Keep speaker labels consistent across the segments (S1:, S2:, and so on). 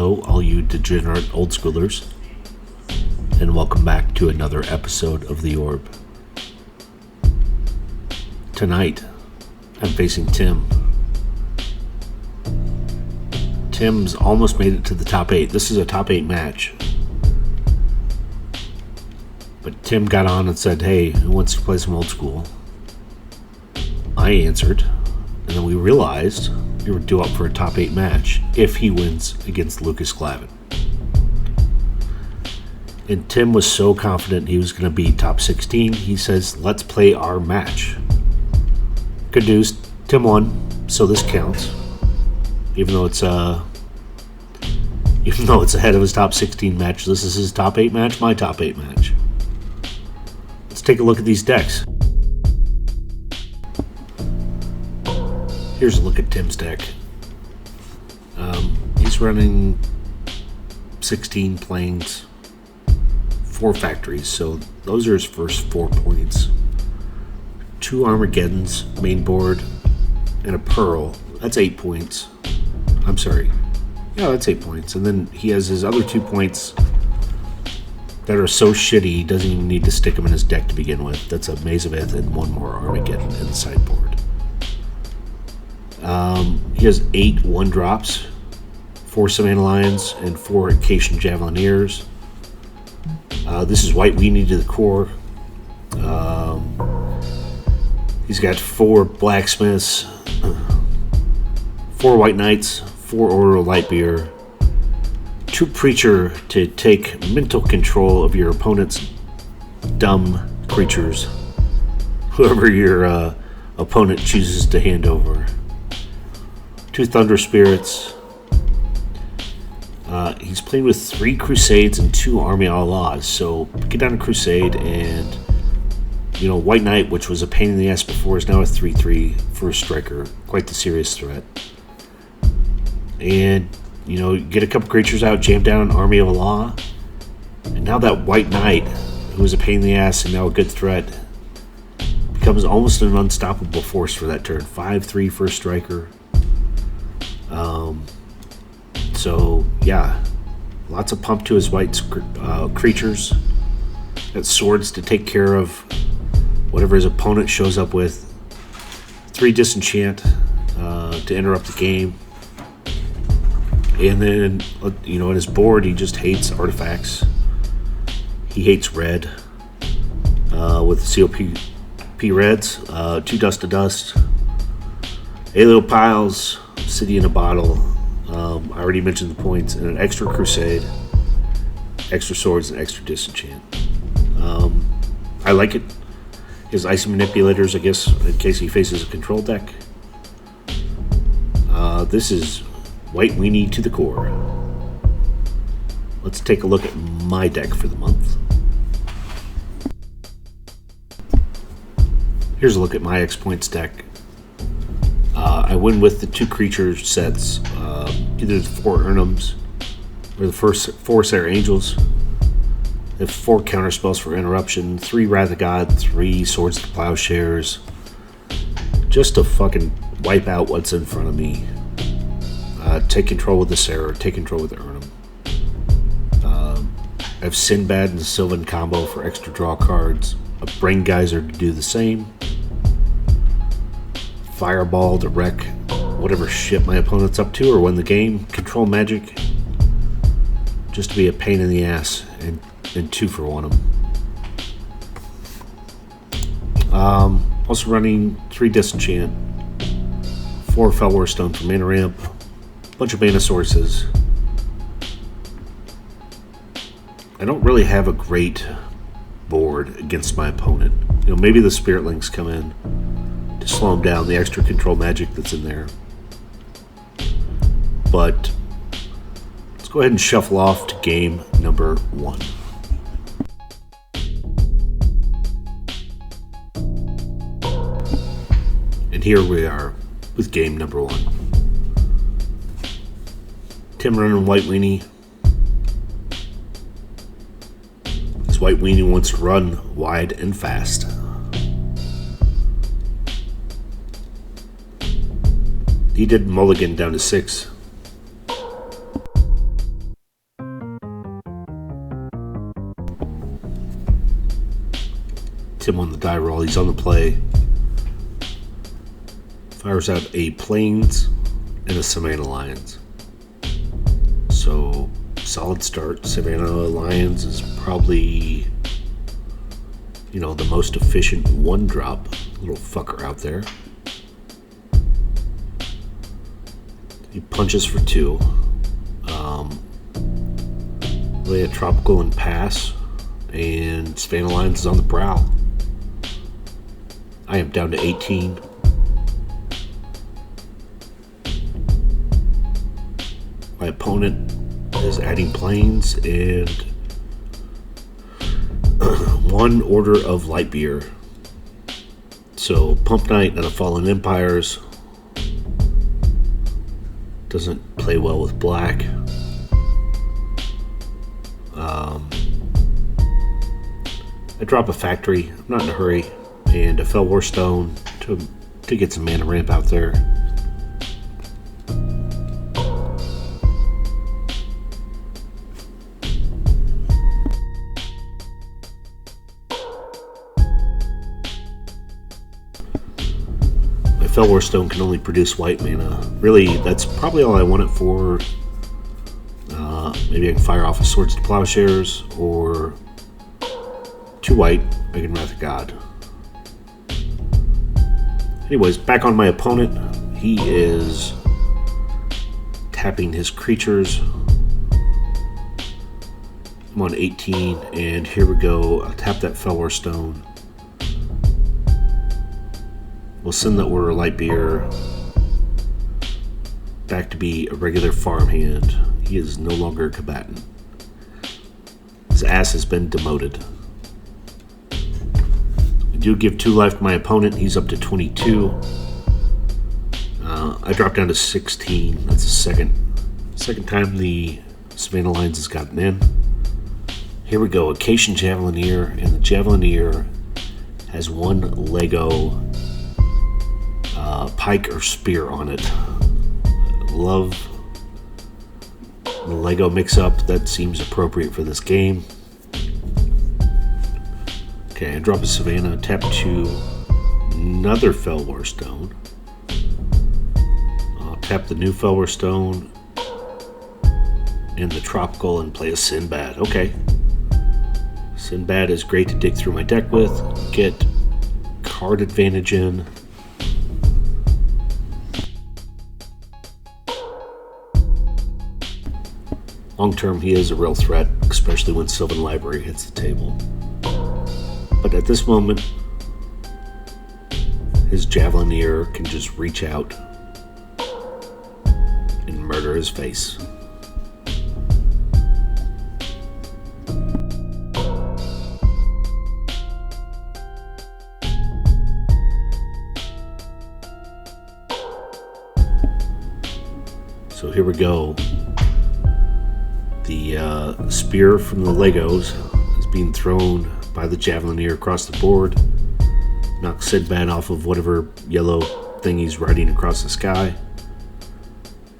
S1: Hello, all you degenerate old schoolers, and welcome back to another episode of The Orb. Tonight, I'm facing Tim. Tim's almost made it to the top 8. This is a top 8 match. But Tim got on and said, hey, who wants to play some old school? I answered, and then we realized we were due up for a top 8 match if he wins against Lucas Glavin. And Tim was so confident he was going to be top 16, he says, let's play our match. Good news, Tim won, so this counts. Even though it's ahead of his top 16 match, this is his top 8 match, my top 8 match. Let's take a look at these decks. Here's a look at Tim's deck. He's running 16 planes, 4 factories, so those are his first 4 points. 2 Armageddons, main board, and a Pearl. That's 8 points. I'm sorry. Yeah, that's 8 points. And then he has his other 2 points that are so shitty he doesn't even need to stick them in his deck to begin with. That's a Maze of Ith and 1 more Armageddon in the sideboard. He has 8 1-drops, 4 Savannah Lions, and 4 Acacian Javelineers. This is White Weenie to the core. He's got 4 Blacksmiths, 4 White Knights, 4 Order of Lightbeer, 2 Preacher to take mental control of your opponent's dumb creatures, whoever your opponent chooses to hand over. 2 Thunder Spirits. He's playing with 3 Crusades and 2 Army Outlaws. So get down to Crusade and, White Knight, which was a pain in the ass before, is now a 3/3 for a striker. Quite the serious threat. And, get a couple creatures out, jam down an Army of Law. And now that White Knight, who was a pain in the ass and now a good threat, becomes almost an unstoppable force for that turn. 5/3 for a striker. So, yeah, lots of pump to his white creatures. Got swords to take care of whatever his opponent shows up with. 3 disenchant to interrupt the game. And then, on his board, he just hates artifacts. He hates red with COP reds. 2 Dust to Dust. 8 little piles. City in a Bottle. I already mentioned the points. And an extra Crusade, extra swords, and extra disenchant. I like it. His Icy Manipulators, I guess, in case he faces a control deck. This is White Weenie to the core. Let's take a look at my deck for the month. Here's a look at my Xpoints deck. I win with the 2 creature sets, either the 4 Urnums or the 4 Sarah Angels. They have 4 counter spells for interruption, 3 Wrath of God, 3 Swords to Plowshares, just to fucking wipe out what's in front of me. Take control with the Sarah, take control with the Urnum. I have Sinbad and the Sylvan combo for extra draw cards, a Brain Geyser to do the same, Fireball to wreck whatever shit my opponent's up to or win the game, Control Magic, just to be a pain in the ass, and 2 for 1 of them. Also running 3 Disenchant, 4 Felwar Stone for mana ramp, bunch of mana sources. I don't really have a great board against my opponent. Maybe the Spirit Links come in to slow him down, the extra control magic that's in there. But let's go ahead and shuffle off to game number 1. And here we are with game number 1. Tim running White Weenie. This White Weenie wants to run wide and fast. He did mulligan down to 6. Tim on the die roll. He's on the play. Fires out a Plains and a Savannah Lions. So, solid start. Savannah Lions is probably, the most efficient one drop little fucker out there. He punches for 2. Lay a Tropical and pass, and Savannah Lions is on the prowl. I am down to 18. My opponent is adding Plains and 1 order of light beer. So Pump Night and a Fallen Empires doesn't play well with black. I drop a Factory, I'm not in a hurry, and a Fellwar Stone to get some mana ramp out there. My Fellwar Stone can only produce white mana. Really, that's probably all I want it for. Maybe I can fire off a Swords to Plowshares, or 2 white, I can Wrath of God. Anyways, back on my opponent. He is tapping his creatures. I'm on 18, and here we go. I'll tap that Fellwar Stone. We'll send that Order of Light Beer back to be a regular farmhand. He is no longer a combatant. His ass has been demoted. I do give 2 life to my opponent. He's up to 22. I dropped down to 16. That's the second time the Savannah Lions has gotten in. Here we go. Acacian Javelineer, and the Javelineer has 1 Lego pike or spear on it. Love the Lego mix-up. That seems appropriate for this game. Okay, I drop a Savannah, tap 2, another Fellwar Stone. I'll tap the new Fellwar Stone and the Tropical and play a Sinbad. Okay. Sinbad is great to dig through my deck with, get card advantage in. Long term, he is a real threat, especially when Sylvan Library hits the table. But at this moment, his Javelineer can just reach out and murder his face. So here we go. The spear from the Legos is being thrown by the Javelineer across the board. Knocks Sinbad off of whatever yellow thing he's riding across the sky.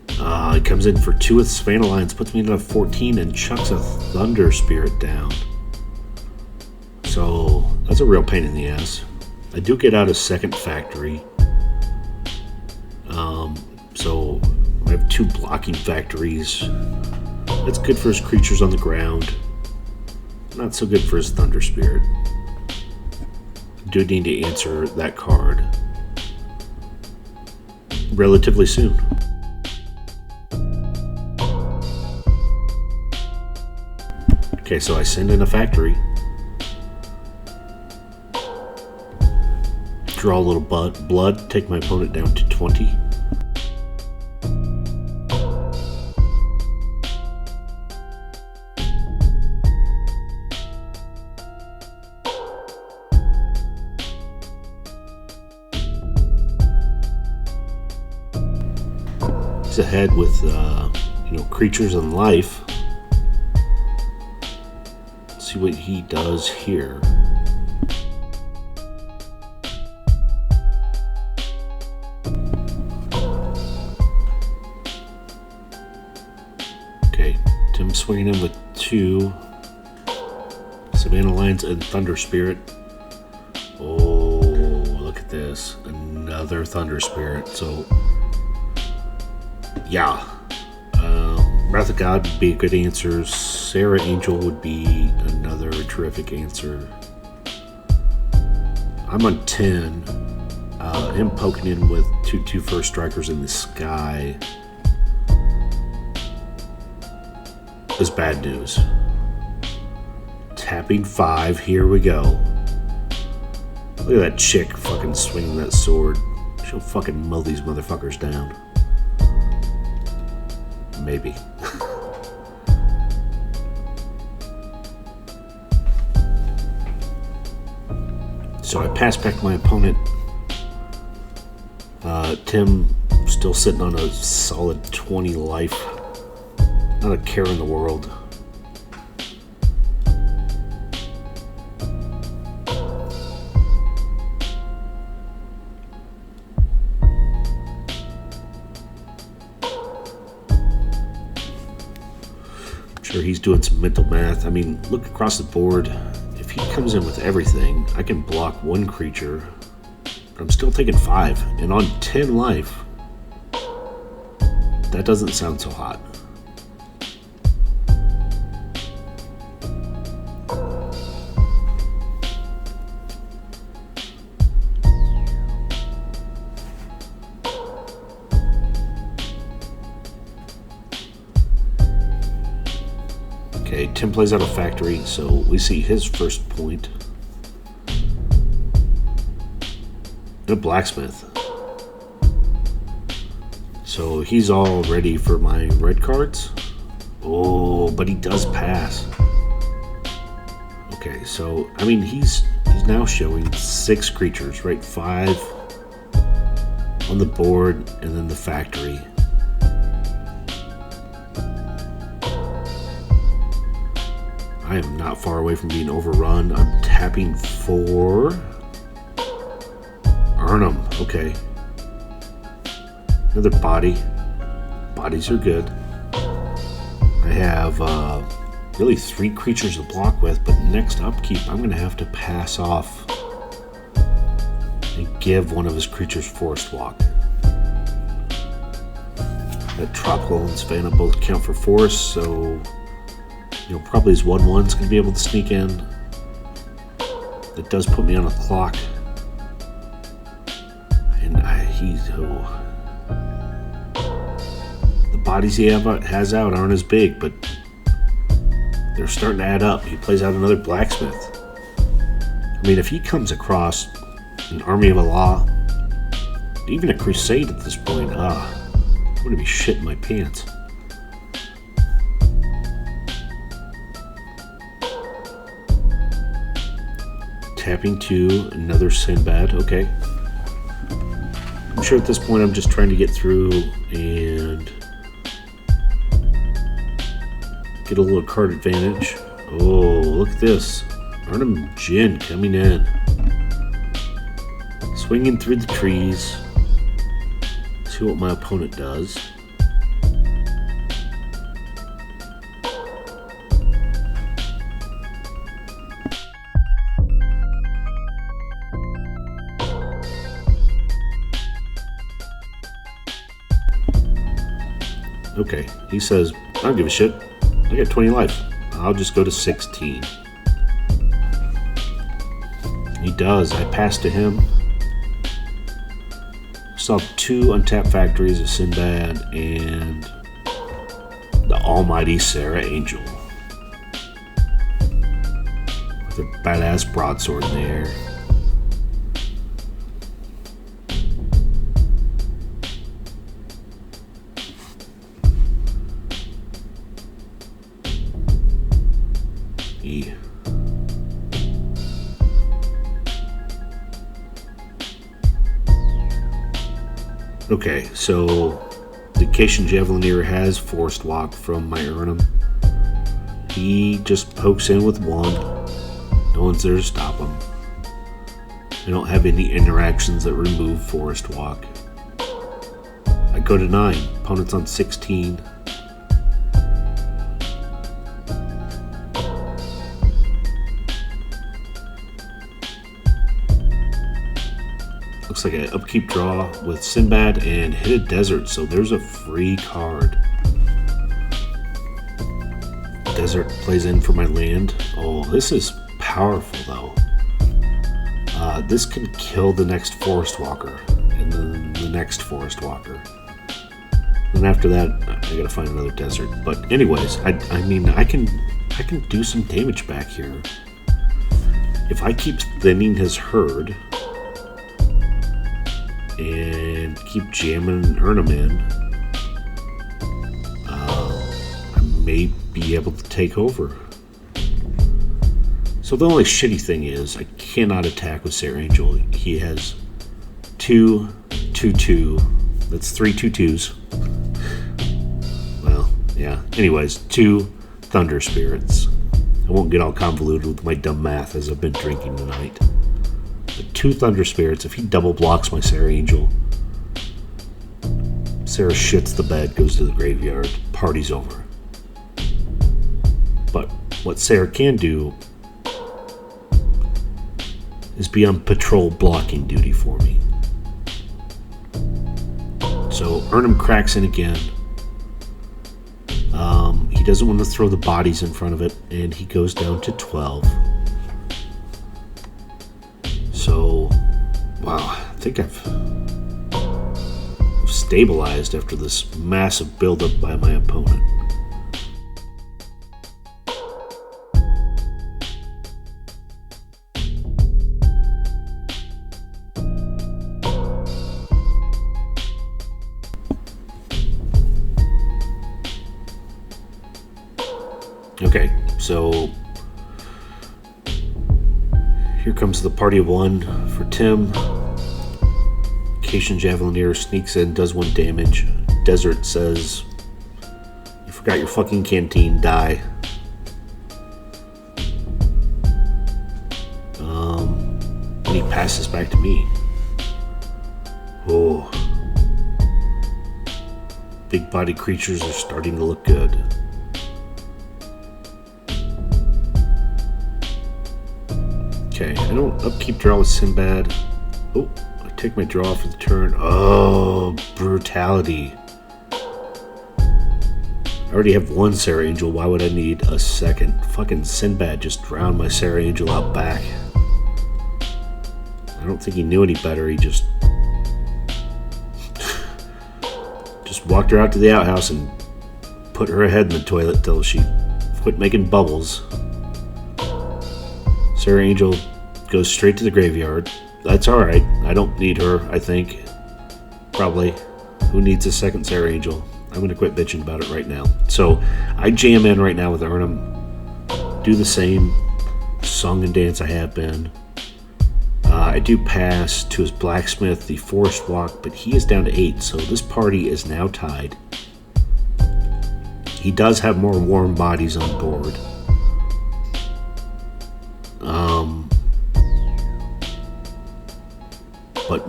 S1: He comes in for 2 with Savannah Lions, puts me into a 14, and chucks a Thunder Spirit down. So that's a real pain in the ass. I do get out a second Factory. So I have 2 blocking Factories. That's good for his creatures on the ground. Not so good for his Thunder Spirit. I do need to answer that card relatively soon. Okay, so I send in a Factory. Draw a little blood, take my opponent down to 20. He's ahead with creatures and life. Let's see what he does here. Okay, Tim swinging in with 2 Savannah Lions and Thunder Spirit. this. Another Thunder Spirit. So, yeah. Wrath of God would be a good answer. Sarah Angel would be another terrific answer. I'm on 10. Him poking in with 2/2 first strikers in the sky is bad news. Tapping 5. Here we go. Look at that chick fucking swinging that sword. She'll fucking mow these motherfuckers down. Maybe. So I pass back my opponent. Tim still sitting on a solid 20 life. Not a care in the world. Sure, he's doing some mental math. I mean, look across the board. If he comes in with everything, I can block one creature. But I'm still taking 5. And on 10 life, that doesn't sound so hot. Okay, Tim plays out a factory, so we see his first point. And a blacksmith. So he's all ready for my red cards. Oh, but he does pass. Okay, so I mean he's now showing 6 creatures, right? 5 on the board, and then the factory. I am not far away from being overrun. I'm tapping 4. Arnhem, okay. Another body. Bodies are good. I have really 3 creatures to block with, but next upkeep I'm going to have to pass off and give one of his creatures Forest Walk. That Tropical and Savannah both count for forest, so probably his 1/1's going to be able to sneak in. That does put me on a clock. And the bodies he has out aren't as big, but they're starting to add up. He plays out another blacksmith. I mean, if he comes across an Army of Allah, even a crusade at this point, I'm going to be shitting my pants. Tapping 2, another Sinbad, okay. I'm sure at this point I'm just trying to get through and get a little card advantage. Oh, look at this. Arnhem Jin coming in. Swinging through the trees. See what my opponent does. Okay, he says, I don't give a shit. I got 20 life. I'll just go to 16. He does. I pass to him. Still have 2 untapped factories of Sinbad and the almighty Sarah Angel. With a badass broadsword in the air. Okay, so the Cation Javelineer has Forest Walk from my Arnhem. He just pokes in with 1. No one's there to stop him. I don't have any interactions that remove Forest Walk. I go to 9. Opponent's on 16. looks like an upkeep draw with Sinbad and hit a desert, so there's a free card. Desert plays in for my land. Oh, this is powerful though. This can kill the next Forest Walker and then the next Forest Walker. Then after that, I gotta find another desert. But anyways, I mean I can do some damage back here. If I keep thinning his herd and keep jamming Urnham in, I may be able to take over. So the only shitty thing is I cannot attack with Sarah Angel. He has 2/2/2. That's 3 2/2s. Well, yeah. Anyways, 2 Thunder Spirits. I won't get all convoluted with my dumb math as I've been drinking tonight. But 2 Thunder Spirits, if he double blocks my Sarah Angel, Sarah shits the bed, goes to the graveyard, party's over. But what Sarah can do is be on patrol blocking duty for me. So Urnham cracks in again. He doesn't want to throw the bodies in front of it, and he goes down to 12. So, wow, I think I've stabilized after this massive buildup by my opponent. Okay, so here comes the party of 1 for Tim. Cation Javelineer sneaks in, does 1 damage. Desert says, "You forgot your fucking canteen, die." And he passes back to me. Oh. Big body creatures are starting to look good. Okay, I don't upkeep draw with Sinbad. Oh, I take my draw for the turn. Oh, brutality. I already have 1 Sarah Angel. Why would I need a second? Fucking Sinbad just drowned my Sarah Angel out back. I don't think he knew any better. He just walked her out to the outhouse and put her head in the toilet till she quit making bubbles. Sarah Angel goes straight to the graveyard. That's alright. I don't need her, I think. Probably. Who needs a second Sarah Angel? I'm going to quit bitching about it right now. So, I jam in right now with Urnham. Do the same song and dance I have been. I do pass to his blacksmith, the Forest Walk, but he is down to 8, so this party is now tied. He does have more warm bodies on board. But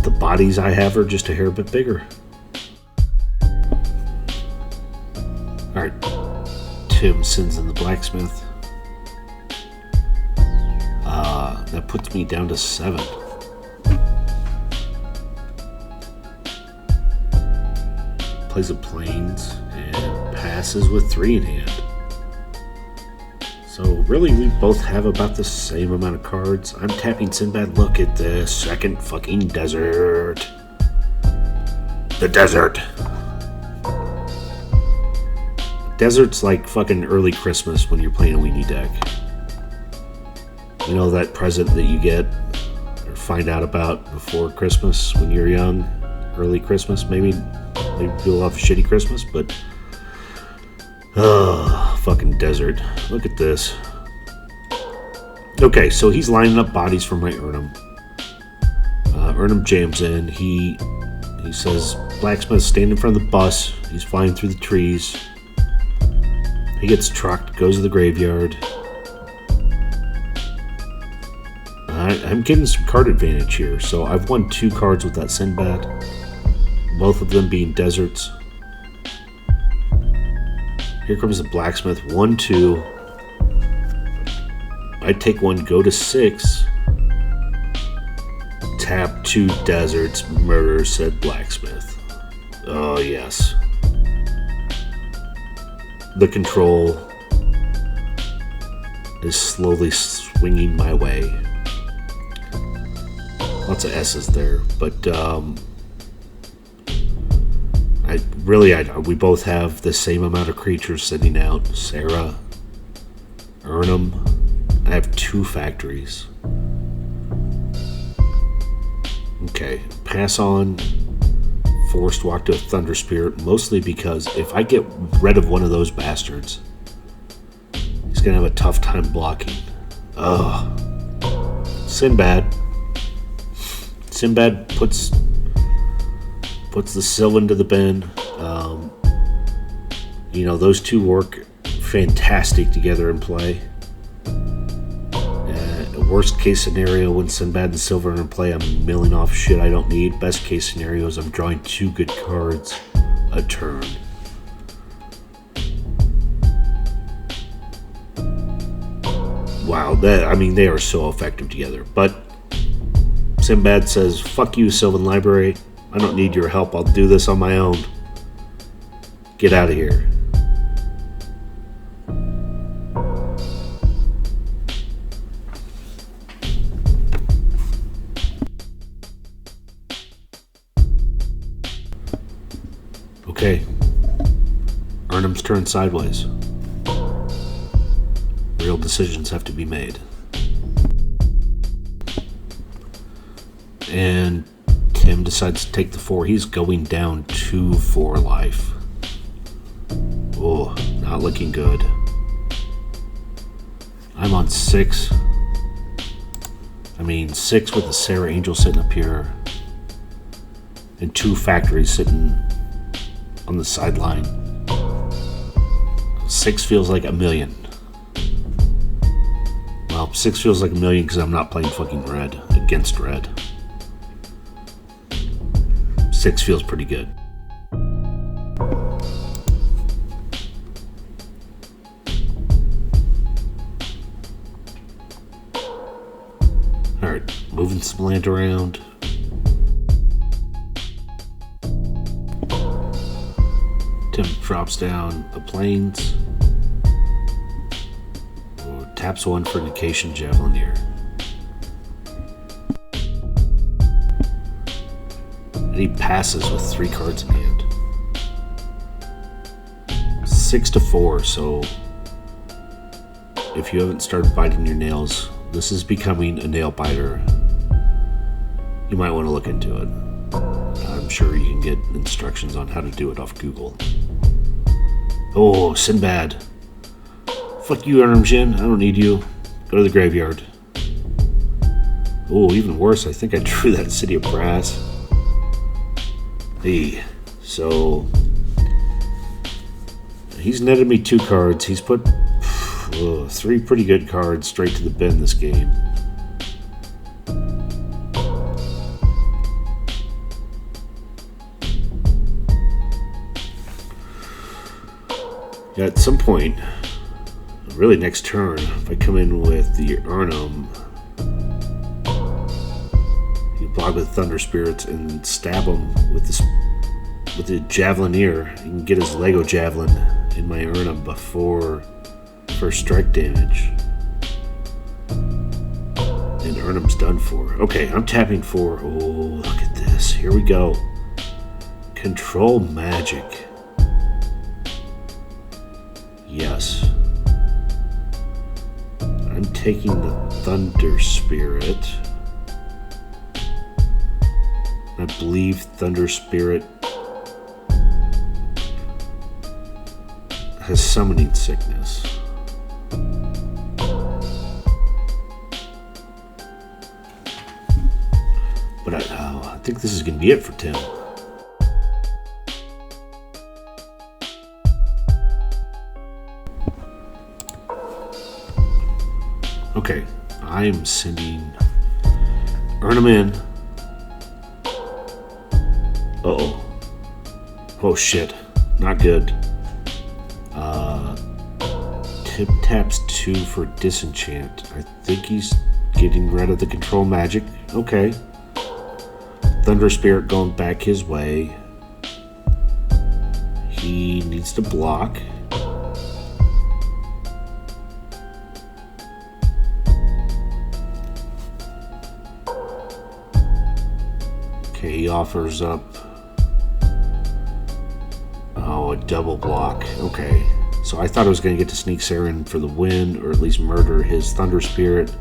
S1: the bodies I have are just a hair bit bigger. Alright, Tim sends in the blacksmith. That puts me down to 7. Plays a plains and passes with 3 in hand. So really we both have about the same amount of cards. I'm tapping Sinbad. Look at this second fucking desert. The desert. Desert's like fucking early Christmas when you're playing a Weenie deck. You know that present that you get or find out about before Christmas when you're young? Early Christmas, maybe feel off a shitty Christmas, but fucking desert. Look at this. Okay, so he's lining up bodies for my Urnham. Urnham jams in. He says, "Blacksmith, stand in front of the bus." He's flying through the trees. He gets trucked, goes to the graveyard. I'm getting some card advantage here, so I've won 2 cards with that Sinbad, both of them being deserts. Here comes the blacksmith, 1/2. I take 1, go to 6, Tap 2 deserts, murder said blacksmith. Oh, yes. The control is slowly swinging my way. Lots of S's there, but we both have the same amount of creatures sitting out. Sarah, Ernum. I have 2 factories. Okay, pass on. Forced walk to a Thunder Spirit, mostly because if I get rid of one of those bastards, he's gonna have a tough time blocking. Ugh. Sinbad. Sinbad puts the sill into the bin. Those 2 work fantastic together in play. Worst case scenario, when Sinbad and Silver are in play, I'm milling off shit I don't need. Best case scenario is I'm drawing 2 good cards a turn. Wow, they are so effective together. But Sinbad says, fuck you, Sylvan Library. I don't need your help. I'll do this on my own. Get out of here. Okay. Arnhem's turned sideways. Real decisions have to be made. And Tim decides to take the 4. He's going down 2 for life. Oh, not looking good. I'm on 6. 6 with the Sarah Angel sitting up here. And 2 factories sitting on the sideline. 6 feels like a million. Well, 6 feels like a million because I'm not playing fucking red against red. 6 feels pretty good. Alright, moving some land around. Tim drops down the plains. Taps 1 for Negation Javelineer. And he passes with 3 cards in hand. 6-4, so if you haven't started biting your nails, this is becoming a nail biter. You might want to look into it. I'm sure you can get instructions on how to do it off Google. Oh, Sinbad. Fuck you, Armjin. I don't need you. Go to the graveyard. Oh, even worse, I think I drew that City of Brass. Hey, so he's netted me 2 cards. He's put 3 pretty good cards straight to the bin this game. At some point, really next turn, if I come in with the Urnum, you block with Thunder Spirits and stab him with the Javelineer. You can get his Lego Javelin in my Urnum before first strike damage. And Urnum's done for. Okay, I'm tapping 4. Oh, look at this. Here we go. Control Magic. Yes. I'm taking the Thunder Spirit. I believe Thunder Spirit has Summoning Sickness. But I think this is going to be it for Tim. Okay, I'm sending Urnum in. Uh-oh. Oh shit, not good. Tip taps 2 for Disenchant. I think he's getting rid of the control magic. Okay. Thunder Spirit going back his way. He needs to block. Okay, he offers up a double block. Okay, so I thought I was going to get to sneak Sarah in for the win, or at least murder his Thunder Spirit.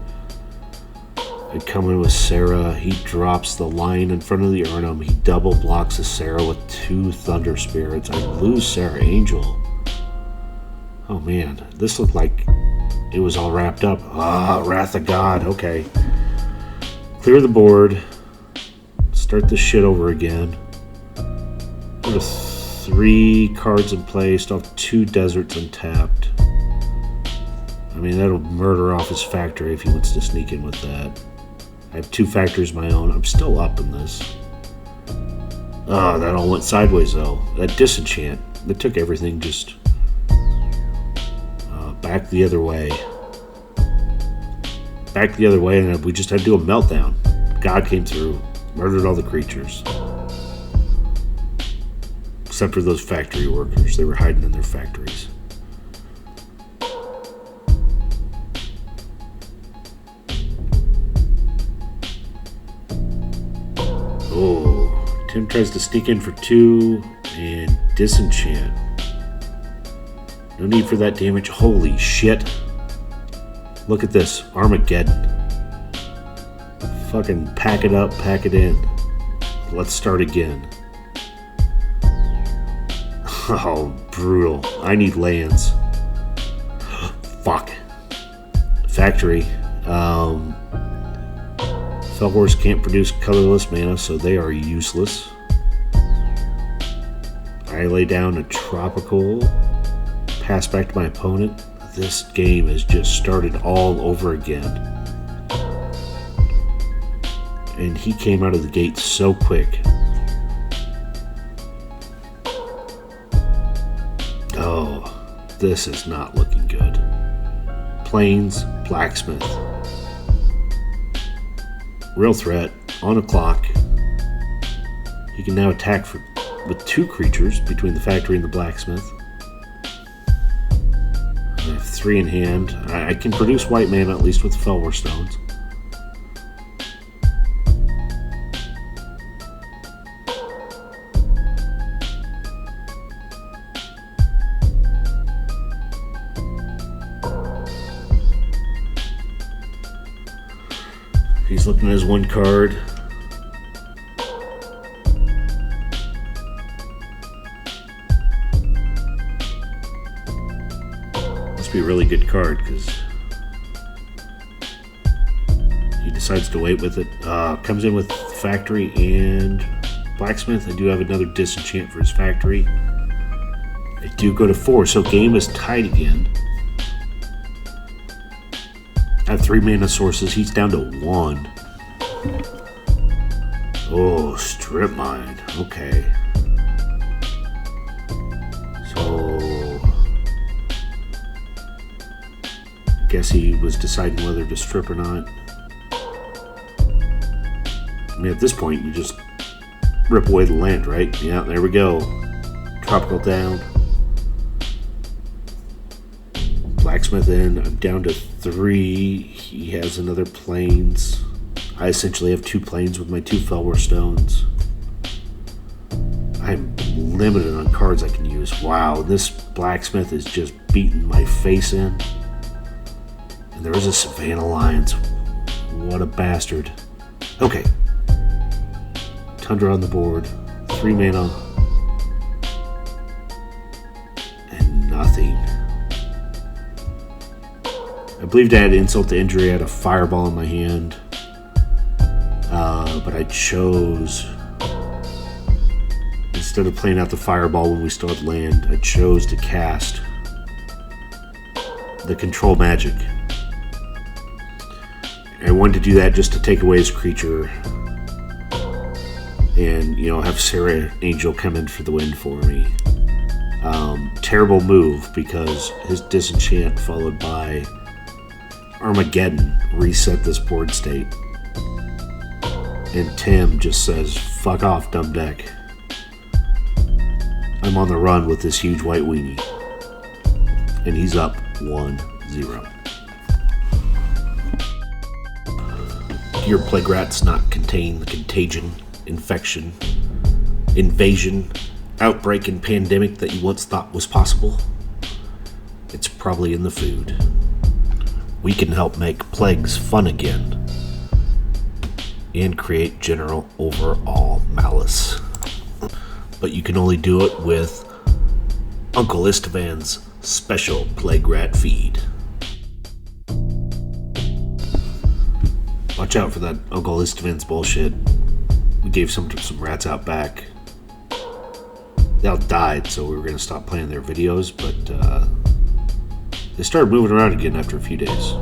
S1: I come in with Sarah. He drops the lion in front of the Urnum. He double blocks a Sarah with 2 Thunder Spirits. I lose Sarah Angel. Oh man, this looked like it was all wrapped up. Wrath of God. Okay. Clear the board. Start this shit over again. Put 3 cards in play. Still have 2 deserts untapped. I mean, that'll murder off his factory if he wants to sneak in with that. I have 2 factories of my own. I'm still up in this. That all went sideways, though. That disenchant, that took everything just back the other way. Back the other way, and we just had to do a meltdown. God came through, murdered all the creatures. Except for those factory workers. They were hiding in their factories. Oh, Tim tries to sneak in for 2 and disenchant. No need for that damage. Holy shit. Look at this. Armageddon. Fucking pack it up, pack it in. Let's start again. Oh, brutal. I need lands. Fuck. Factory. Felhorse can't produce colorless mana, so they are useless. I lay down a tropical. Pass back to my opponent. This game has just started all over again. And he came out of the gate so quick. Oh, this is not looking good. Plains, Blacksmith. Real threat, on a clock. He can now attack with 2 creatures between the factory and the blacksmith. I have 3 in hand. I can produce white mana, at least with the Felwar Stones. He's looking at his 1 card. Must be a really good card because he decides to wait with it. Comes in with factory and blacksmith. I do have another disenchant for his factory. I do go to 4, so game is tied again. I have 3 mana sources. He's down to 1. Oh, strip mine. Okay. So I guess he was deciding whether to strip or not. I mean, at this point, you just rip away the land, right? Yeah, there we go. Tropical down. Blacksmith in. I'm down to 3. He has another plains. I essentially have 2 plains with my 2 Felwar Stones. I'm limited on cards I can use. Wow, this blacksmith is just beating my face in. And there is a Savannah Alliance. What a bastard. Okay. Tundra on the board. 3 mana. And nothing. I believed I had insult to injury. I had a fireball in my hand. But I chose, instead of playing out the fireball when we still had land, I chose to cast the control magic. I wanted to do that just to take away his creature and, have Sarah Angel come in for the win for me. Terrible move because his disenchant followed by Armageddon reset this board state. And Tim just says, "Fuck off, dumb deck." I'm on the run with this huge white weenie. And he's up 1-0. Do your plague rats not contain the contagion, infection, invasion, outbreak, and pandemic that you once thought was possible? It's probably in the food. We can help make plagues fun again and create general overall malice. But you can only do it with Uncle Istvan's special plague rat feed. Watch out for that Uncle Istvan's bullshit. We gave some rats out back. They all died, so we were going to stop playing their videos, but they started moving around again after a few days.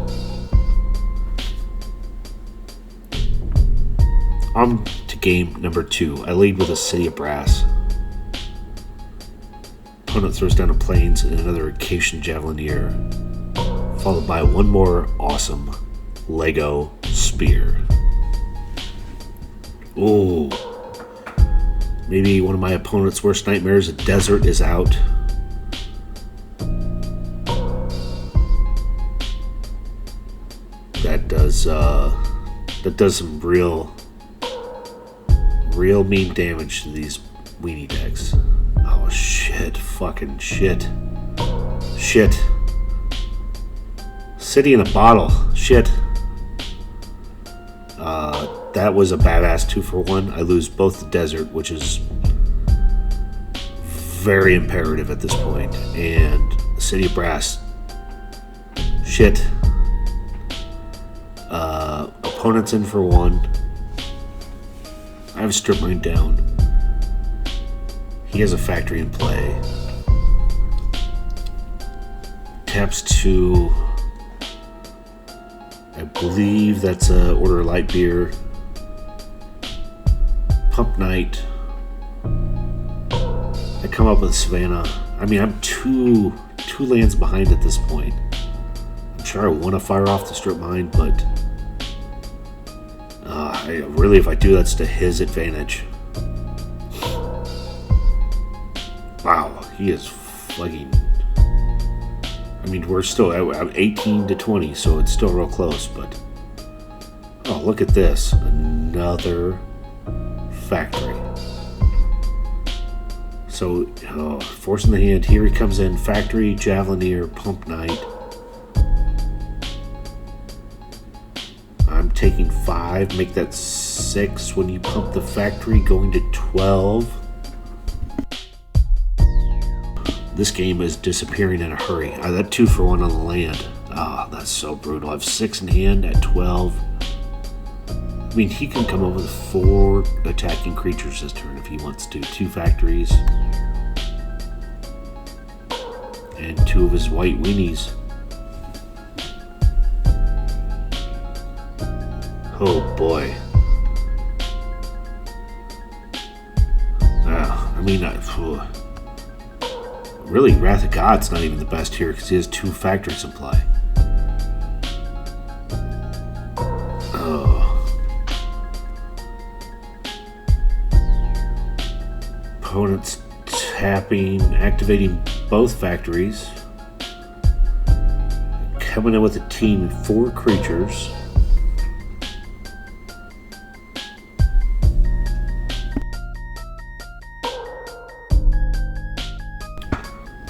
S1: On to game number 2. I lead with a City of Brass. Opponent throws down a Plains and another Acacian Javelineer, followed by one more awesome Lego Spear. Ooh. Maybe one of my opponent's worst nightmares, a desert, is out. That does some real mean damage to these weenie decks. Oh shit, fucking shit. Shit. City in a bottle. Shit. That was a badass 2-for-1. I lose both the desert, which is very imperative at this point, and City of Brass. Shit. Opponent's in for 1. I have stripped mine down. He has a factory in play. Taps 2. I believe that's a Order of Light Beer. Pump Knight. I come up with Savannah. I mean, I'm two lands behind at this point. I'm sure I want to fire off the strip mine, but if I do, that's to his advantage. Wow, he is fucking. I mean, we're still at 18-20, so it's still real close, but oh, look at this. Another factory. So, forcing the hand. Here he comes in. Factory, Javelineer, Pump Knight. I'm taking 5. Make that 6 when you pump the factory, going to 12. This game is disappearing in a hurry. That 2-for-1 on the land. That's so brutal. I have 6 in hand at 12. I mean, he can come up with 4 attacking creatures this turn if he wants to. 2 factories. And 2 of his white weenies. Oh boy. Really, Wrath of God's not even the best here because he has 2 factories in play. Opponent's tapping, activating both factories. Coming in with a team of 4 creatures.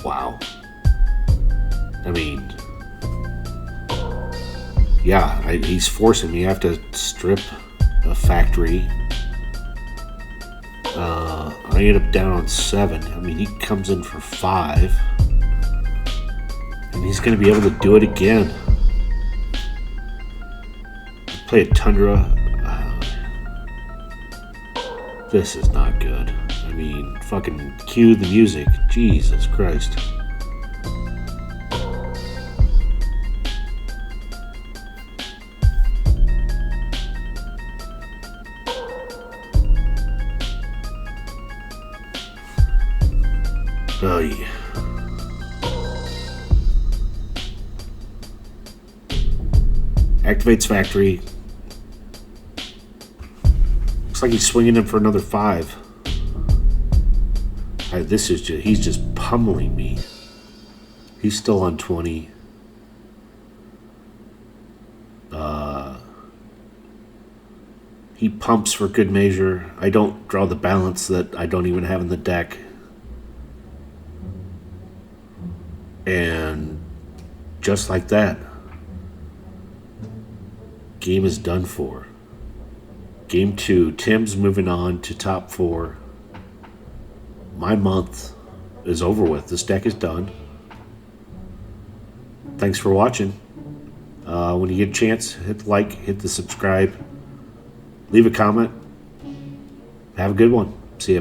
S1: Wow. I mean, yeah, he's forcing me. I have to strip a factory. I end up down on 7. I mean, he comes in for 5. And he's going to be able to do it again. Play a Tundra. This is not good. I mean, fucking cue the music. Jesus Christ. Oh yeah. Activates factory. Looks like he's swinging him for another 5. This is just, he's just pummeling me. He's still on 20. He pumps for good measure. I don't draw the balance that I don't even have in the deck. And just like that, game is done for. Game 2, Tim's moving on to top 4. My month is over with. This deck is done. Thanks for watching. When you get a chance, hit the like, hit the subscribe, leave a comment. Have a good one. See ya.